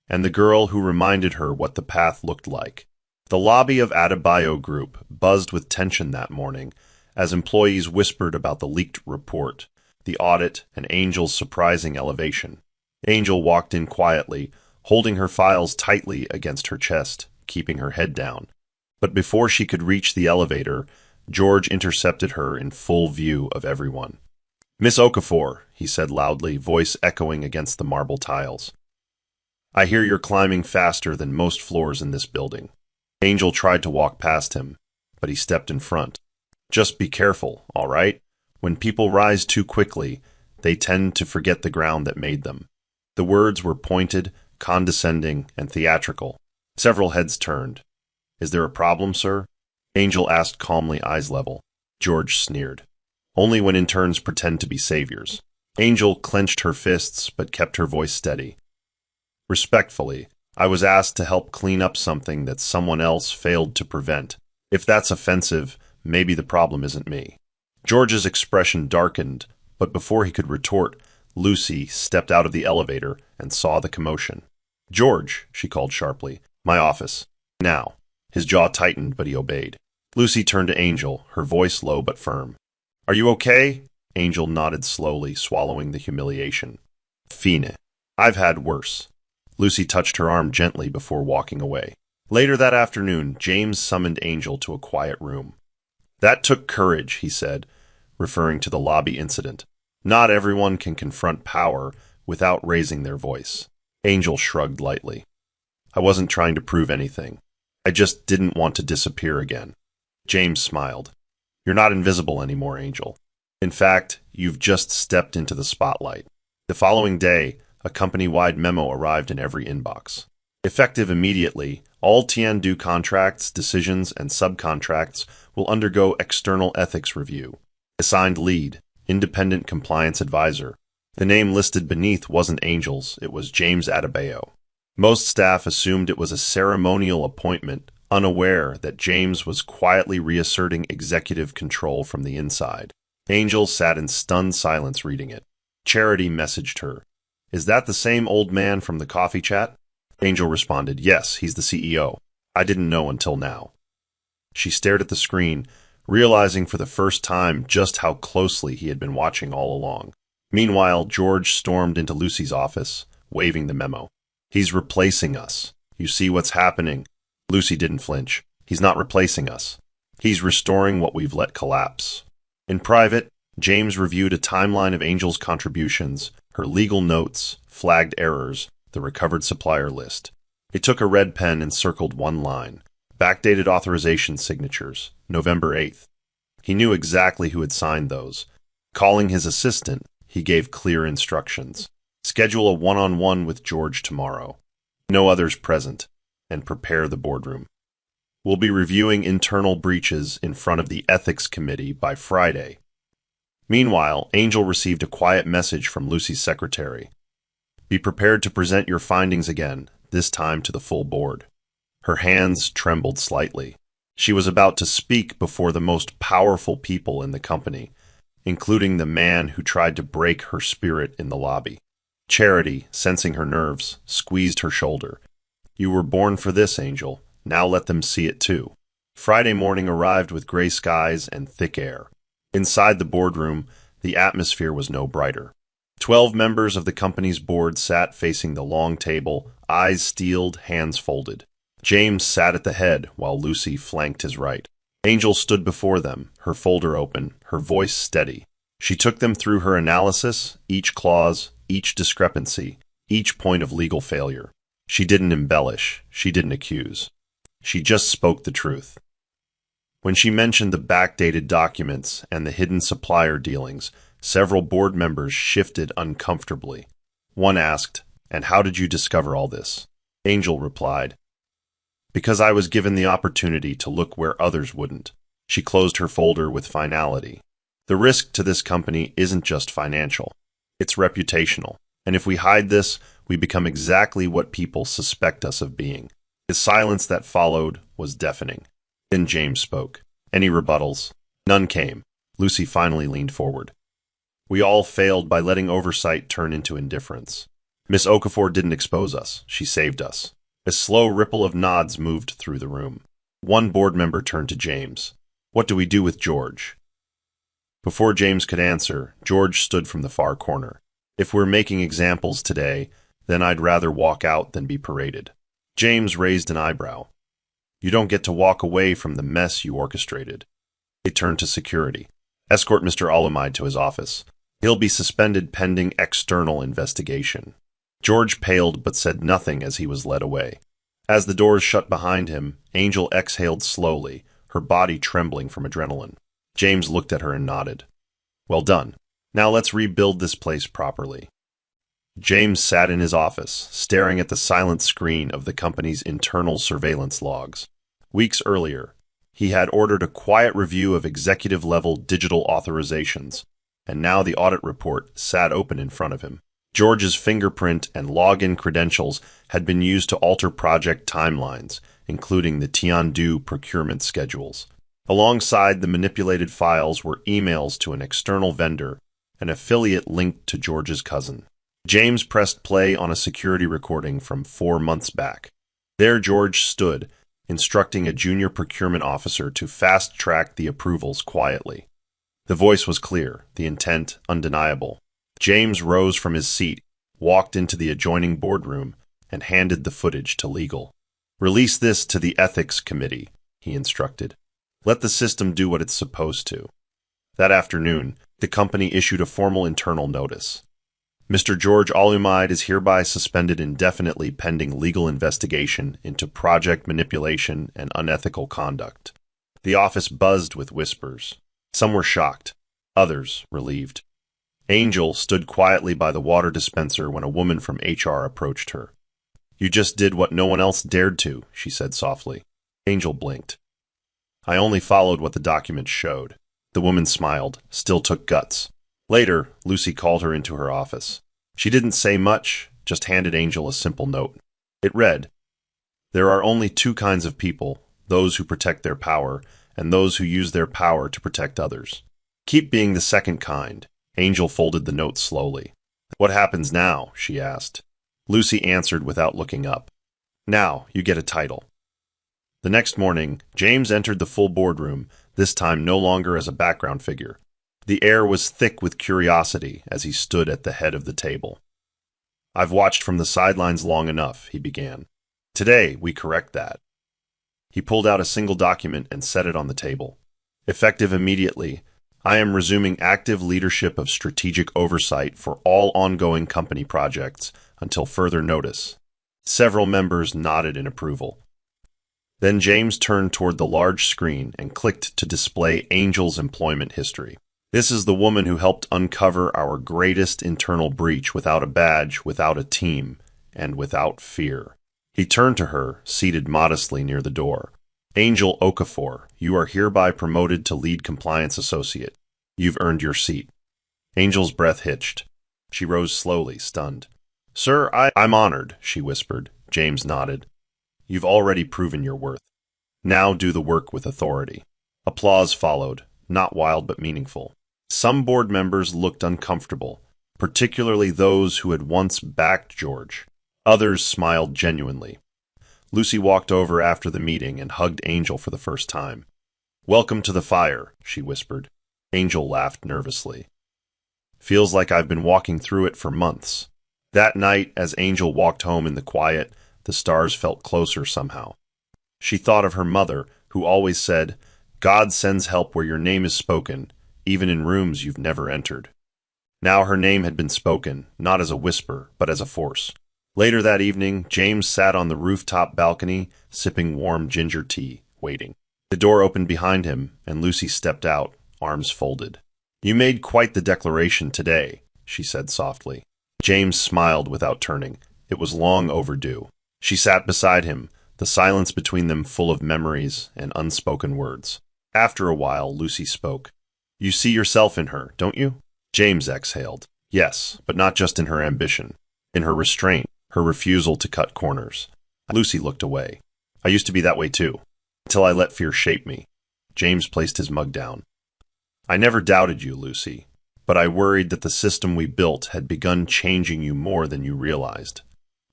Speaker 1: and the girl who reminded her what the path looked like. The lobby of Adebayo Group buzzed with tension that morning as employees whispered about the leaked report, the audit, and Angel's surprising elevation. Angel walked in quietly, holding her files tightly against her chest, keeping her head down. But before she could reach the elevator, George intercepted her in full view of everyone. "Miss Okafor," he said loudly, voice echoing against the marble tiles. "I hear you're climbing faster than most floors in this building." Angel tried to walk past him, but he stepped in front. "Just be careful, all right? When people rise too quickly, they tend to forget the ground that made them." The words were pointed, condescending, and theatrical. Several heads turned. "Is there a problem, sir?" Angel asked calmly, eyes level. George sneered. "Only when interns pretend to be saviors." Angel clenched her fists, but kept her voice steady. "Respectfully, I was asked to help clean up something that someone else failed to prevent. If that's offensive, maybe the problem isn't me." George's expression darkened, but before he could retort, Lucy stepped out of the elevator and saw the commotion. "George," she called sharply, "my office. Now." His jaw tightened, but he obeyed. Lucy turned to Angel, her voice low but firm. "Are you okay?" Angel nodded slowly, swallowing the humiliation. "Fine. I've had worse." Lucy touched her arm gently before walking away. Later that afternoon, James summoned Angel to a quiet room. "That took courage," he said, referring to the lobby incident. "Not everyone can confront power without raising their voice." Angel shrugged lightly. "I wasn't trying to prove anything. I just didn't want to disappear again." James smiled. "You're not invisible anymore, Angel. In fact, you've just stepped into the spotlight." The following day, a company-wide memo arrived in every inbox. Effective immediately, all Tiandu contracts, decisions, and subcontracts will undergo external ethics review. Assigned lead, independent compliance advisor. The name listed beneath wasn't Angel's, it was James Adebayo. Most staff assumed it was a ceremonial appointment, unaware that James was quietly reasserting executive control from the inside. Angel sat in stunned silence reading it. Charity messaged her. "Is that the same old man from the coffee chat?" Angel responded, "Yes, he's the CEO. I didn't know until now." She stared at the screen, realizing for the first time just how closely he had been watching all along. Meanwhile, George stormed into Lucy's office, waving the memo. "He's replacing us. You see what's happening?" Lucy didn't flinch. "He's not replacing us. He's restoring what we've let collapse." In private, James reviewed a timeline of Angel's contributions, her legal notes, flagged errors, the recovered supplier list. He took a red pen and circled one line. Backdated authorization signatures, November 8th. He knew exactly who had signed those. Calling his assistant, he gave clear instructions. Schedule a one-on-one with George tomorrow. No others present, and prepare the boardroom. We'll be reviewing internal breaches in front of the ethics committee by Friday. Meanwhile, Angel received a quiet message from Lucy's secretary. "Be prepared to present your findings again, this time to the full board." Her hands trembled slightly. She was about to speak before the most powerful people in the company, including the man who tried to break her spirit in the lobby. Charity, sensing her nerves, squeezed her shoulder. "You were born for this, Angel. Now let them see it too." Friday morning arrived with gray skies and thick air. Inside the boardroom, the atmosphere was no brighter. 12 members of the company's board sat facing the long table, eyes steeled, hands folded. James sat at the head, while Lucy flanked his right. Angel stood before them, her folder open, her voice steady. She took them through her analysis, each clause, each discrepancy, each point of legal failure. She didn't embellish, she didn't accuse. She just spoke the truth. When she mentioned the backdated documents and the hidden supplier dealings, several board members shifted uncomfortably. One asked, "And how did you discover all this?" Angel replied, "Because I was given the opportunity to look where others wouldn't." She closed her folder with finality. "The risk to this company isn't just financial. It's reputational. And if we hide this, we become exactly what people suspect us of being. The silence that followed was deafening. Then James spoke. Any rebuttals? None came. Lucy finally leaned forward. We all failed by letting oversight turn into indifference. Miss Okafor didn't expose us. She saved us. A slow ripple of nods moved through the room. One board member turned to James. What do we do with George? Before James could answer, George stood from the far corner. If we're making examples today, then I'd rather walk out than be paraded. James raised an eyebrow. You don't get to walk away from the mess you orchestrated. They turned to security. Escort Mr. Alumide to his office. He'll be suspended pending external investigation. George paled but said nothing as he was led away. As the doors shut behind him, Angel exhaled slowly, her body trembling from adrenaline. James looked at her and nodded. Well done. Now let's rebuild this place properly. James sat in his office, staring at the silent screen of the company's internal surveillance logs. Weeks earlier, he had ordered a quiet review of executive-level digital authorizations, and now the audit report sat open in front of him. George's fingerprint and login credentials had been used to alter project timelines, including the Tiandu procurement schedules. Alongside the manipulated files were emails to an external vendor, an affiliate linked to George's cousin. James pressed play on a security recording from 4 months back. There George stood, instructing a junior procurement officer to fast-track the approvals quietly. The voice was clear, the intent undeniable. James rose from his seat, walked into the adjoining boardroom, and handed the footage to legal. Release this to the ethics committee, he instructed. Let the system do what it's supposed to. That afternoon, the company issued a formal internal notice. Mr. George Alumide is hereby suspended indefinitely pending legal investigation into project manipulation and unethical conduct. The office buzzed with whispers. Some were shocked, others relieved. Angel stood quietly by the water dispenser when a woman from HR approached her. You just did what no one else dared to, she said softly. Angel blinked. I only followed what the documents showed. The woman smiled, still took guts. Later, Lucy called her into her office. She didn't say much, just handed Angel a simple note. It read, There are only 2 kinds of people, those who protect their power, and those who use their power to protect others. Keep being the second kind. Angel folded the note slowly. What happens now? She asked. Lucy answered without looking up. Now, you get a title. The next morning, James entered the full boardroom, this time no longer as a background figure. The air was thick with curiosity as he stood at the head of the table. I've watched from the sidelines long enough, he began. Today, we correct that. He pulled out a single document and set it on the table. Effective immediately, I am resuming active leadership of strategic oversight for all ongoing company projects until further notice. Several members nodded in approval. Then James turned toward the large screen and clicked to display Angel's employment history. This is the woman who helped uncover our greatest internal breach without a badge, without a team, and without fear. He turned to her, seated modestly near the door. Angel Okafor, you are hereby promoted to lead compliance associate. You've earned your seat. Angel's breath hitched. She rose slowly, stunned. Sir, I'm honored, she whispered. James nodded. You've already proven your worth. Now do the work with authority. Applause followed, not wild but meaningful. Some board members looked uncomfortable, particularly those who had once backed George. Others smiled genuinely. Lucy walked over after the meeting and hugged Angel for the first time. Welcome to the fire, she whispered. Angel laughed nervously. Feels like I've been walking through it for months. That night, as Angel walked home in the quiet, the stars felt closer somehow. She thought of her mother, who always said, God sends help where your name is spoken, even in rooms you've never entered. Now her name had been spoken, not as a whisper, but as a force. Later that evening, James sat on the rooftop balcony, sipping warm ginger tea, waiting. The door opened behind him, and Lucy stepped out, arms folded. You made quite the declaration today, she said softly. James smiled without turning. It was long overdue. She sat beside him, the silence between them full of memories and unspoken words. After a while, Lucy spoke. You see yourself in her, don't you? James exhaled. Yes, but not just in her ambition. In her restraint, her refusal to cut corners. Lucy looked away. I used to be that way too, until I let fear shape me. James placed his mug down. I never doubted you, Lucy, but I worried that the system we built had begun changing you more than you realized.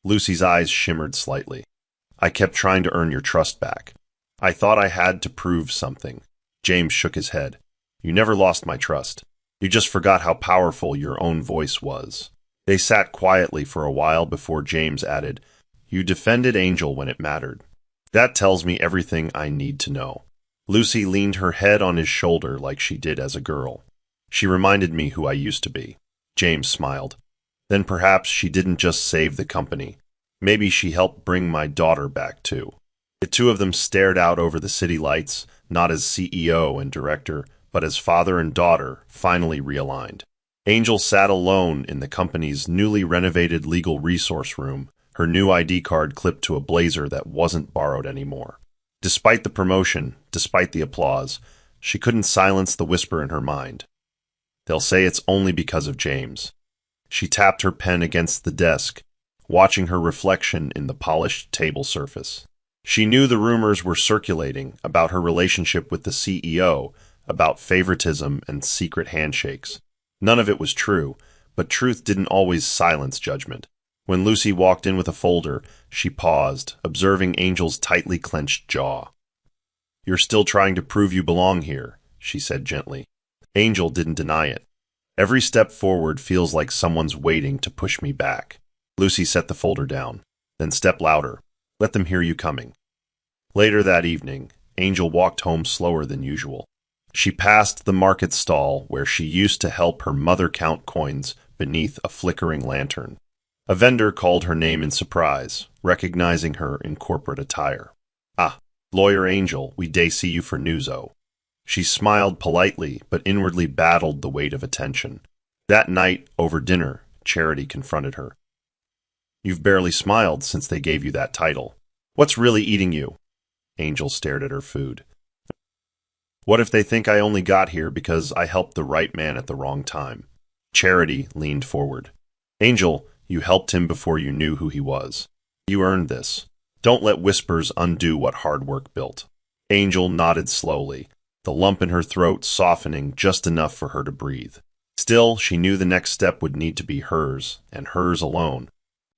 Speaker 1: Lucy's eyes shimmered slightly. I kept trying to earn your trust back. I thought I had to prove something. James shook his head. You never lost my trust. You just forgot how powerful your own voice was. They sat quietly for a while before James added, You defended Angel when it mattered. That tells me everything I need to know. Lucy leaned her head on his shoulder like she did as a girl. She reminded me who I used to be. James smiled. Then perhaps she didn't just save the company. Maybe she helped bring my daughter back too. The two of them stared out over the city lights, not as CEO and director, but as father and daughter, finally realigned. Angel sat alone in the company's newly renovated legal resource room, her new ID card clipped to a blazer that wasn't borrowed anymore. Despite the promotion, despite the applause, she couldn't silence the whisper in her mind. They'll say it's only because of James. She tapped her pen against the desk, watching her reflection in the polished table surface. She knew the rumors were circulating about her relationship with the CEO, about favoritism and secret handshakes. None of it was true, but truth didn't always silence judgment. When Lucy walked in with a folder, she paused, observing Angel's tightly clenched jaw. You're still trying to prove you belong here, she said gently. Angel didn't deny it. Every step forward feels like someone's waiting to push me back. Lucy set the folder down. Then step louder. Let them hear you coming. Later that evening, Angel walked home slower than usual. She passed the market stall where she used to help her mother count coins beneath a flickering lantern. A vendor called her name in surprise, recognizing her in corporate attire. Ah, Lawyer Angel, we day see you for newso. She smiled politely, but inwardly battled the weight of attention. That night, over dinner, Charity confronted her. You've barely smiled since they gave you that title. What's really eating you? Angel stared at her food. What if they think I only got here because I helped the right man at the wrong time? Charity leaned forward. Angel, you helped him before you knew who he was. You earned this. Don't let whispers undo what hard work built. Angel nodded slowly, the lump in her throat softening just enough for her to breathe. Still, she knew the next step would need to be hers, and hers alone.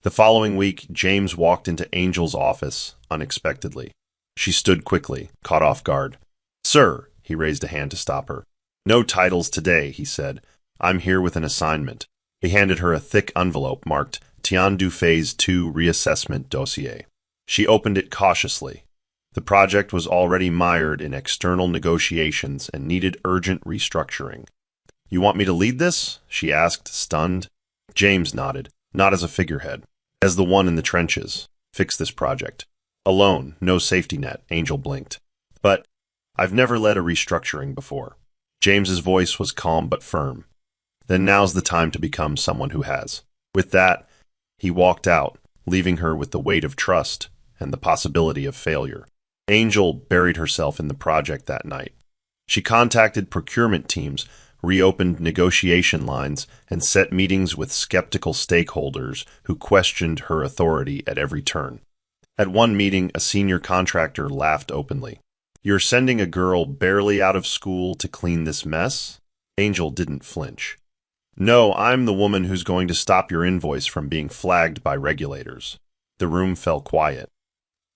Speaker 1: The following week, James walked into Angel's office unexpectedly. She stood quickly, caught off guard. Sir, he raised a hand to stop her. No titles today, he said. I'm here with an assignment. He handed her a thick envelope marked Tian Du Phase 2 Reassessment Dossier. She opened it cautiously. The project was already mired in external negotiations and needed urgent restructuring. You want me to lead this? She asked, stunned. James nodded, not as a figurehead, as the one in the trenches. Fix this project. Alone, no safety net, Angel blinked. But I've never led a restructuring before. James's voice was calm but firm. Then now's the time to become someone who has. With that, he walked out, leaving her with the weight of trust and the possibility of failure. Angel buried herself in the project that night. She contacted procurement teams, reopened negotiation lines, and set meetings with skeptical stakeholders who questioned her authority at every turn. At one meeting, a senior contractor laughed openly. You're sending a girl barely out of school to clean this mess? Angel didn't flinch. No, I'm the woman who's going to stop your invoice from being flagged by regulators. The room fell quiet.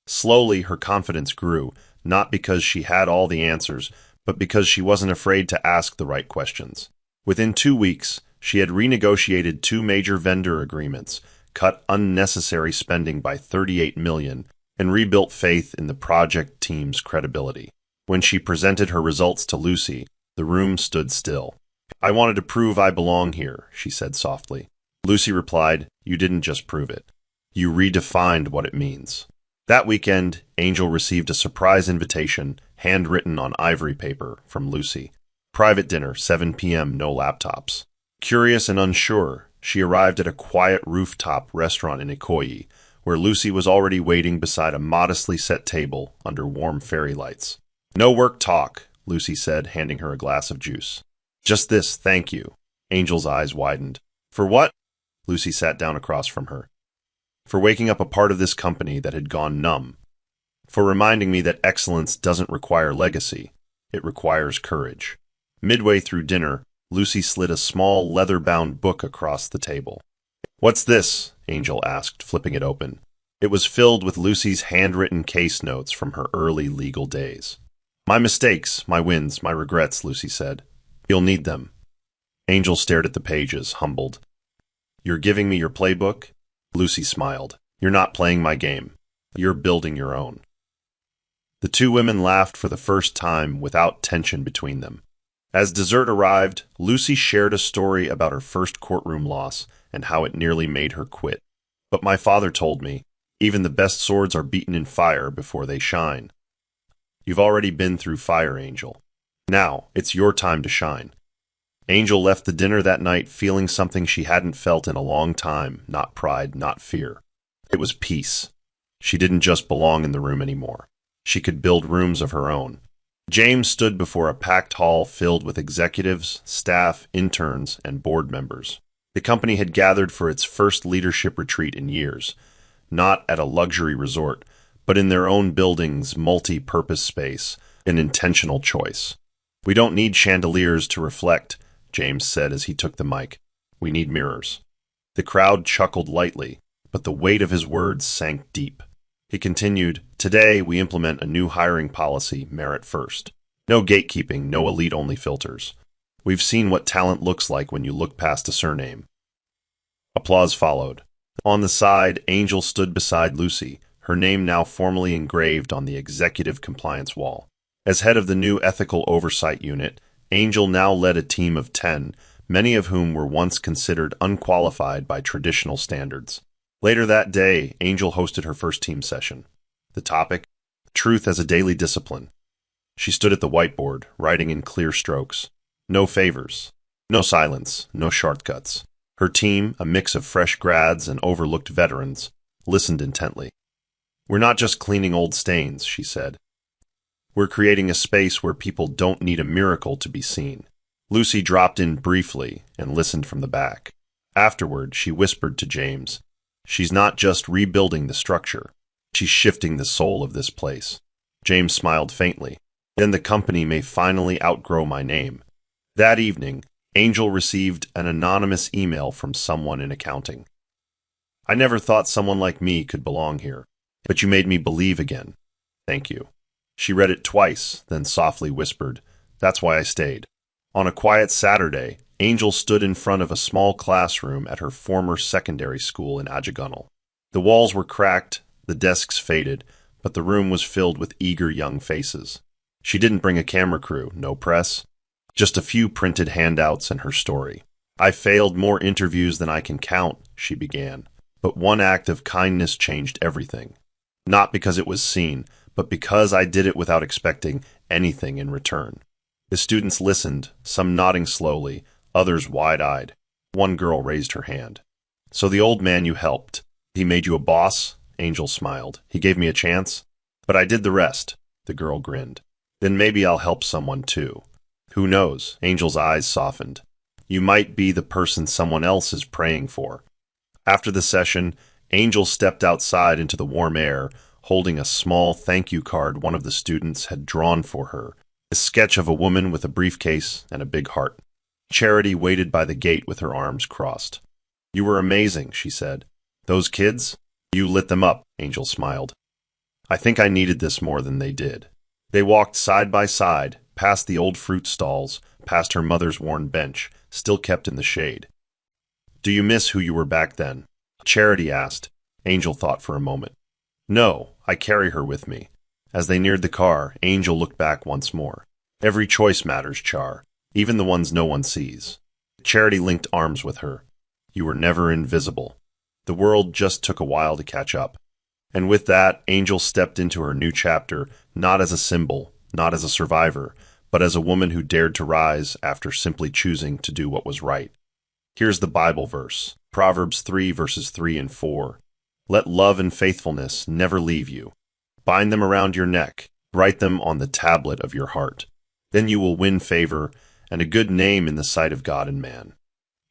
Speaker 1: Slowly, her confidence grew, not because she had all the answers, but because she wasn't afraid to ask the right questions. Within 2 weeks, she had renegotiated 2 major vendor agreements, cut unnecessary spending by $38 million, and rebuilt faith in the project team's credibility. When she presented her results to Lucy, the room stood still. I wanted to prove I belong here, she said softly. Lucy replied, You didn't just prove it. You redefined what it means. That weekend, Angel received a surprise invitation, handwritten on ivory paper, from Lucy. Private dinner, 7 p.m., no laptops. Curious and unsure, she arrived at a quiet rooftop restaurant in Ikoyi, where Lucy was already waiting beside a modestly set table under warm fairy lights. No work talk, Lucy said, handing her a glass of juice. Just this, thank you. Angel's eyes widened. For what? Lucy sat down across from her. For waking up a part of this company that had gone numb. for reminding me that excellence doesn't require legacy. It requires courage. Midway through dinner, Lucy slid a small leather-bound book across the table. "What's this?" Angel asked, flipping it open. It was filled with Lucy's handwritten case notes from her early legal days. "My mistakes, my wins, my regrets," Lucy said. "You'll need them." Angel stared at the pages, humbled. "You're giving me your playbook?" Lucy smiled. "You're not playing my game. You're building your own." The two women laughed for the first time without tension between them. As dessert arrived, Lucy shared a story about her first courtroom loss and how it nearly made her quit. "But my father told me, even the best swords are beaten in fire before they shine." "You've already been through fire, Angel. Now, it's your time to shine." Angel left the dinner that night feeling something she hadn't felt in a long time, not pride, not fear. It was peace. She didn't just belong in the room anymore. She could build rooms of her own. James stood before a packed hall filled with executives, staff, interns, and board members. The company had gathered for its first leadership retreat in years, not at a luxury resort, but in their own building's multi-purpose space, an intentional choice. "We don't need chandeliers to reflect," James said as he took the mic. "We need mirrors." The crowd chuckled lightly, but the weight of his words sank deep. He continued, "Today, we implement a new hiring policy, merit first. No gatekeeping, no elite-only filters. We've seen what talent looks like when you look past a surname." Applause followed. On the side, Angel stood beside Lucy, her name now formally engraved on the executive compliance wall. As head of the new ethical oversight unit, Angel now led a team of 10, many of whom were once considered unqualified by traditional standards. Later that day, Angel hosted her first team session. The topic? Truth as a daily discipline. She stood at the whiteboard, writing in clear strokes. No favors. No silence. No shortcuts. Her team, a mix of fresh grads and overlooked veterans, listened intently. "We're not just cleaning old stains," she said. "We're creating a space where people don't need a miracle to be seen." Lucy dropped in briefly and listened from the back. Afterward, she whispered to James, "She's not just rebuilding the structure. She's shifting the soul of this place." James smiled faintly. "Then the company may finally outgrow my name." That evening, Angel received an anonymous email from someone in accounting. "I never thought someone like me could belong here, but you made me believe again. Thank you." She read it twice, then softly whispered, "That's why I stayed." On a quiet Saturday, Angel stood in front of a small classroom at her former secondary school in Ajagunal. The walls were cracked, the desks faded, but the room was filled with eager young faces. She didn't bring a camera crew, no press, just a few printed handouts and her story. "I failed more interviews than I can count," she began, "but one act of kindness changed everything. Not because it was seen, but because I did it without expecting anything in return." The students listened, some nodding slowly, others wide-eyed. One girl raised her hand. "So the old man you helped, he made you a boss?" Angel smiled. "He gave me a chance? But I did the rest." The girl grinned. "Then maybe I'll help someone too." "Who knows?" Angel's eyes softened. "You might be the person someone else is praying for." After the session, Angel stepped outside into the warm air, holding a small thank you card one of the students had drawn for her, a sketch of a woman with a briefcase and a big heart. Charity waited by the gate with her arms crossed. "You were amazing," she said. "Those kids? You lit them up," Angel smiled. "I think I needed this more than they did." They walked side by side, past the old fruit stalls, past her mother's worn bench, still kept in the shade. "Do you miss who you were back then?" Charity asked. Angel thought for a moment. "No, I carry her with me." As they neared the car, Angel looked back once more. "Every choice matters, Char, even the ones no one sees." Charity linked arms with her. "You were never invisible." The world just took a while to catch up. And with that, Angel stepped into her new chapter, not as a symbol, not as a survivor, but as a woman who dared to rise after simply choosing to do what was right. Here's the Bible verse, Proverbs 3 verses 3 and 4. "Let love and faithfulness never leave you. Bind them around your neck, write them on the tablet of your heart. Then you will win favor and a good name in the sight of God and man."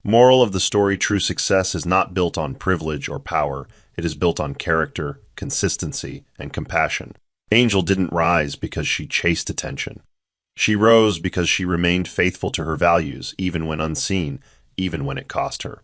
Speaker 1: Moral of the story: true success is not built on privilege or power. It is built on character, consistency, and compassion. Angel didn't rise because she chased attention. She rose because she remained faithful to her values, even when unseen, even when it cost her.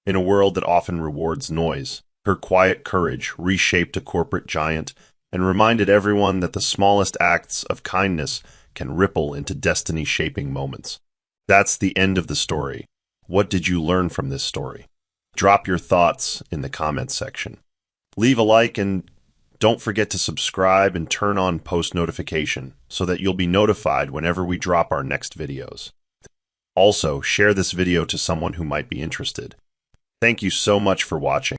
Speaker 1: In a world that often rewards noise, her quiet courage reshaped a corporate giant and reminded everyone that the smallest acts of kindness can ripple into destiny-shaping moments. That's the end of the story. What did you learn from this story? Drop your thoughts in the comments section. Leave a like and don't forget to subscribe and turn on post notification so that you'll be notified whenever we drop our next videos. Also, share this video to someone who might be interested. Thank you so much for watching.